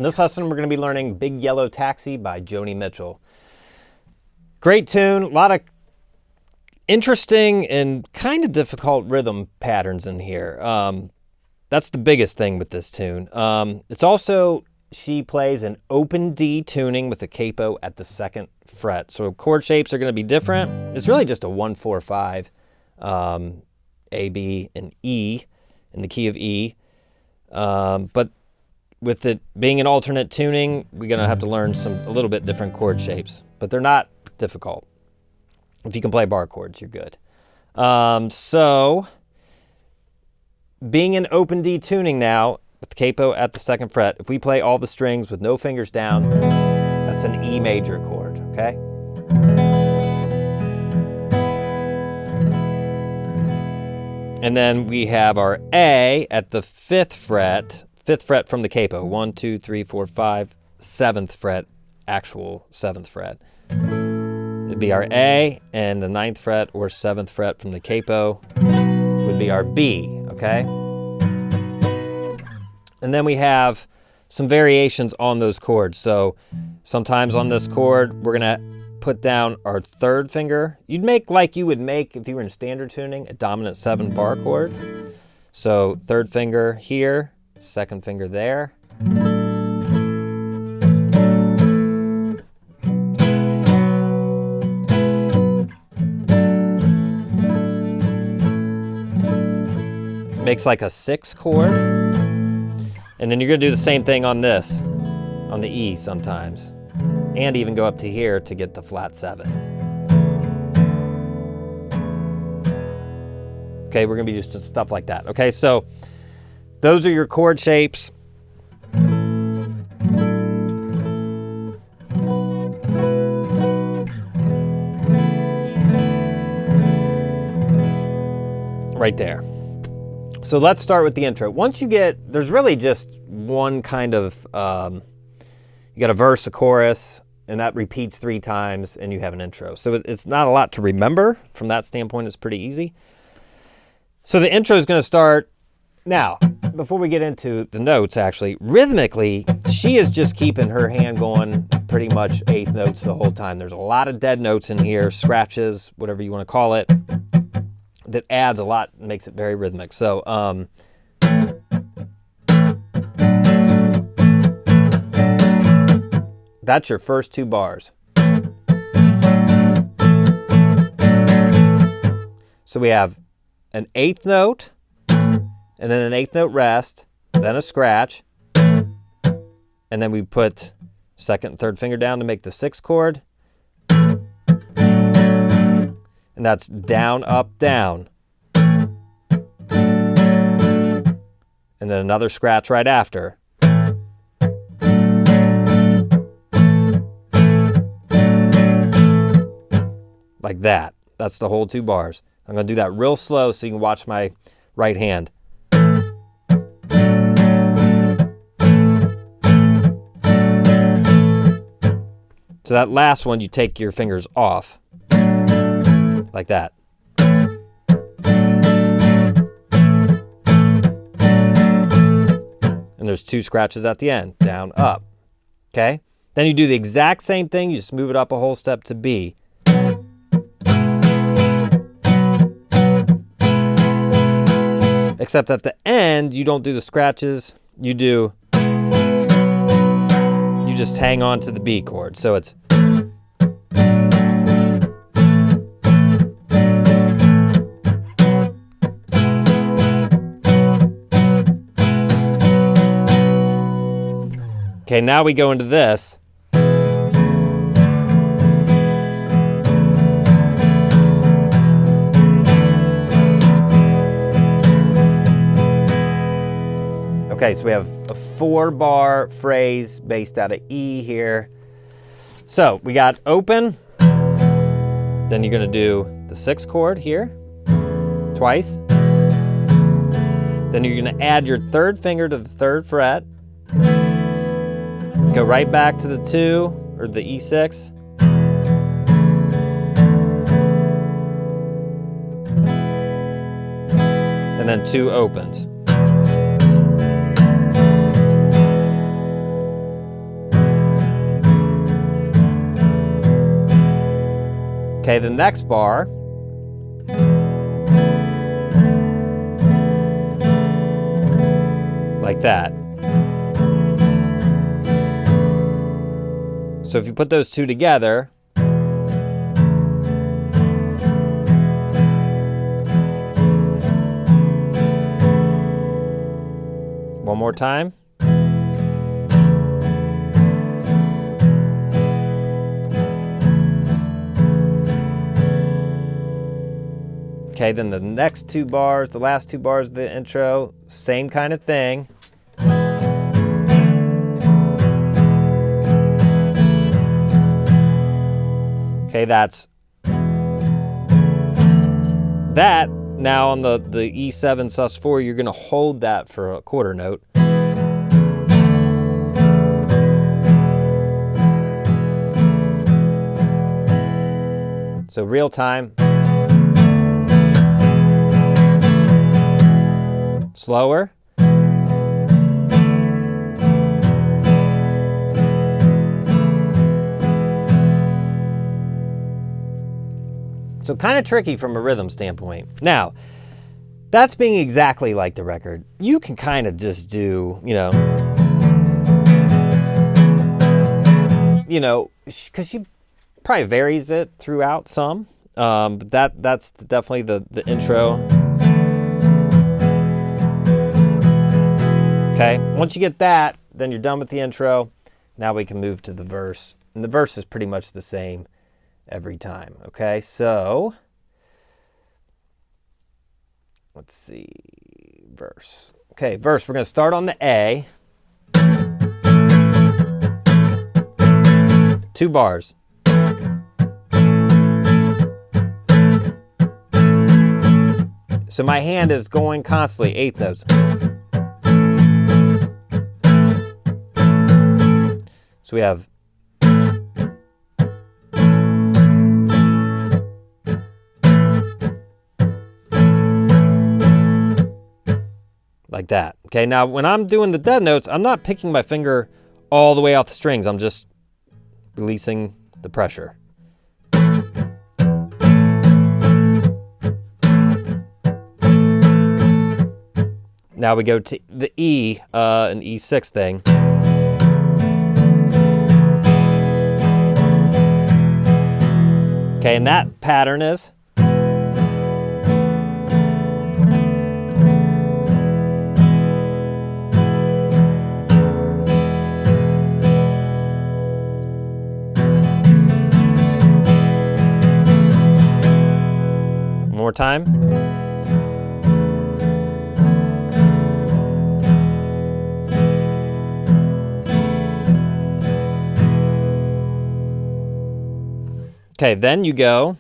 this lesson, we're going to be learning Big Yellow Taxi by Joni Mitchell. Great tune, a lot of interesting and kind of difficult rhythm patterns in here. That's the biggest thing with this tune. It's also, she plays an open D tuning with a capo at the 2nd fret. So chord shapes are going to be different. It's really just a 1-4-5, A, B, and E in the key of E. But with it being an alternate tuning, we're going to have to learn a little bit different chord shapes, but they're not difficult. If you can play bar chords, you're good. So being an open D tuning now with the capo at the 2nd fret, if we play all the strings with no fingers down, that's an E major chord, okay? And then we have our A at the 5th fret from the capo. 1, 2, 3, 4, 5, 7th fret, actual 7th fret. It'd be our A, and the 9th fret or 7th fret from the capo would be our B, okay? And then we have some variations on those chords. So sometimes on this chord, we're gonna put down our 3rd finger. You'd make like you would make if you were in standard tuning, a dominant 7 bar chord. So 3rd finger here, 2nd finger there. Makes like a 6 chord. And then you're gonna do the same thing on this, on the E sometimes. And even go up to here to get the flat 7. Okay, we're gonna be just stuff like that. Okay, so those are your chord shapes. Right there. So let's start with the intro. Once you get, there's really just one kind of, you got a verse, a chorus, and that repeats 3 times, and you have an intro. So it's not a lot to remember. From that standpoint, it's pretty easy. So the intro is going to start. Now, before we get into the notes, actually, rhythmically, she is just keeping her hand going pretty much 8th notes the whole time. There's a lot of dead notes in here, scratches, whatever you want to call it, that adds a lot, makes it very rhythmic. So, that's your first 2 bars. So we have an 8th note, and then an 8th note rest, then a scratch, and then we put 2nd and 3rd finger down to make the 6th chord, and that's down, up, down. And then another scratch right after. Like that. That's the whole 2 bars. I'm going to do that real slow so you can watch my right hand. So that last one, you take your fingers off. Like that. And there's 2 scratches at the end. Down, up. Okay? Then you do the exact same thing. You just move it up a whole step to B. Except at the end, you don't do the scratches. You just hang on to the B chord. So it's okay, now we go into this. Okay, so we have a 4-bar phrase based out of E here. So we got open, then you're gonna do the 6th chord here, twice. Then you're gonna add your 3rd finger to the 3rd fret, go right back to the 2, or the E6. And then 2 opens. Okay, the next bar, like that. So if you put those two together, one more time. Okay, then the next two bars, the last two bars of the intro, same kind of thing. Okay, that's that. Now on the E7 sus4, you're going to hold that for a quarter note. So real time. Slower. So kind of tricky from a rhythm standpoint. Now, that's being exactly like the record. You can kind of just do, because she probably varies it throughout some. But that's definitely the intro. Okay, once you get that, then you're done with the intro. Now we can move to the verse. And the verse is pretty much the same every time. Okay, so let's see, verse. Okay, verse, we're going to start on the A. 2 bars. So my hand is going constantly, 8th notes. So we have like that. Okay, now when I'm doing the dead notes, I'm not picking my finger all the way off the strings. I'm just releasing the pressure. Now we go to the E, an E6 thing. Okay, and that pattern is one more time. Okay, then you go.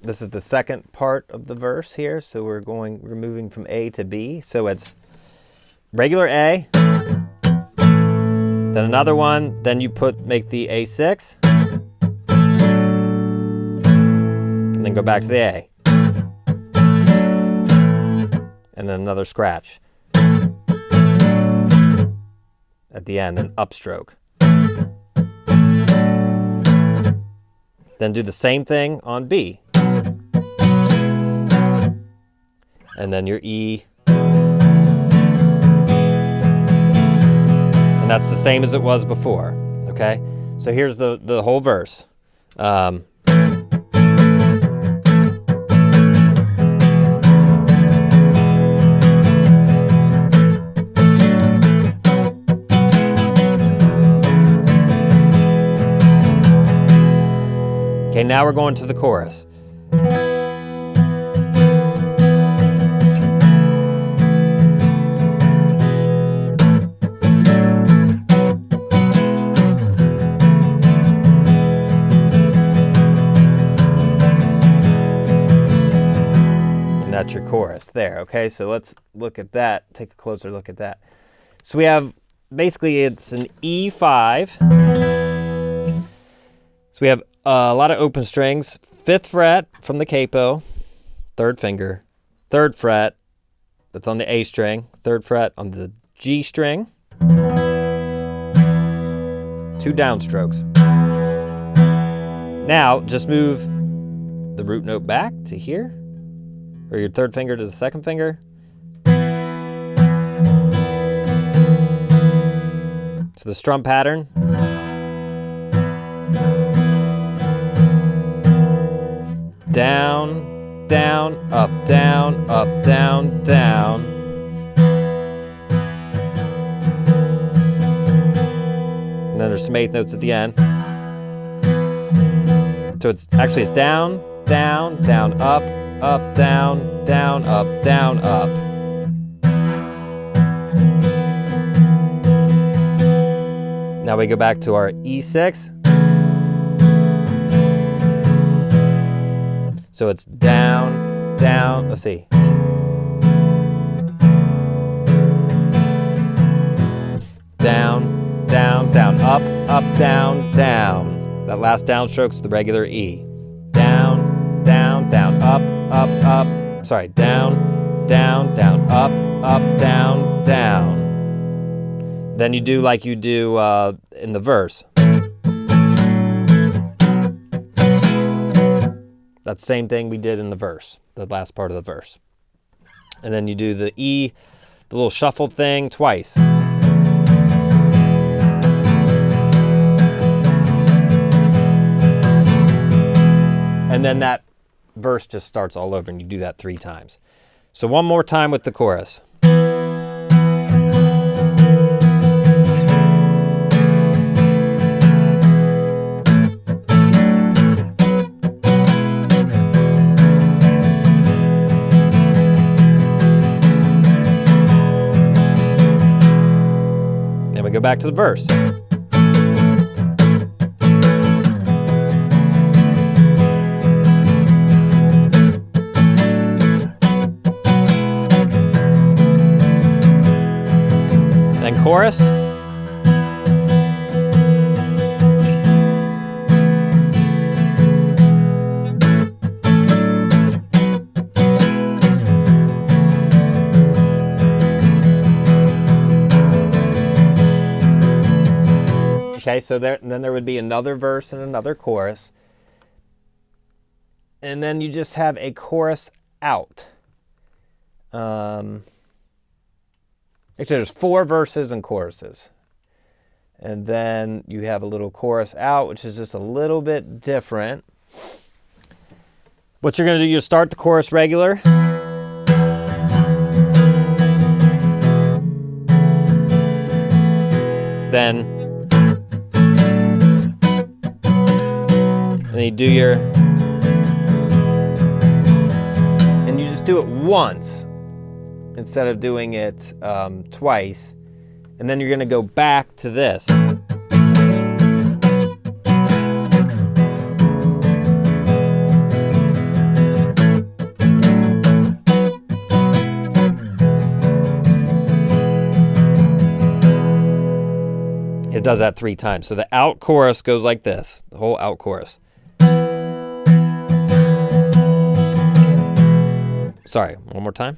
This is the second part of the verse here, so we're moving from A to B. So it's regular A, then another one, then you make the A6, and then go back to the A, and then another scratch at the end, an upstroke. Then do the same thing on B. And then your E. And that's the same as it was before, okay? So here's the whole verse. Okay, now we're going to the chorus. And that's your chorus there, okay? So let's look at that, take a closer look at that. So we have, basically it's an E5. So we have a lot of open strings, 5th fret from the capo, 3rd finger, 3rd fret, that's on the A string, 3rd fret on the G string, 2 downstrokes. Now, just move the root note back to here, or your third finger to the second finger. So the strum pattern. Down, down, up, down, up, down, down. And then there's some eighth notes at the end. So it's down, down, down, up, up, down, down, up, down, up. Now we go back to our E6. So it's down, down, let's see. Down, down, down, up, up, down, down. That last downstroke's the regular E. Down, down, down, up, up, up. Sorry, down, down, down, up, up, down, down. Then you do like you do in the verse. That same thing we did in the verse, the last part of the verse. And then you do the E, the little shuffle thing twice. And then that verse just starts all over, and you do that 3 times. So one more time with the chorus. Then we go back to the verse. Then chorus. Okay, so then there would be another verse and another chorus. And then you just have a chorus out. Actually, there's 4 verses and choruses. And then you have a little chorus out, which is just a little bit different. What you're going to do, you start the chorus regular. Then you do your, and you just do it once instead of doing it twice. And then you're going to go back to this. It does that 3 times. So the out chorus goes like this, the whole out chorus. Sorry, one more time.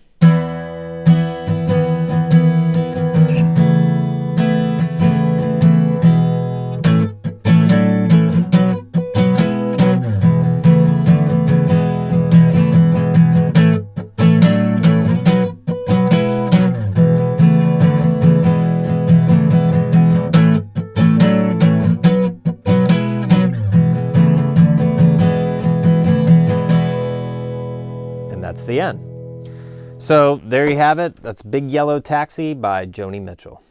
That's the end. So there you have it. That's Big Yellow Taxi by Joni Mitchell.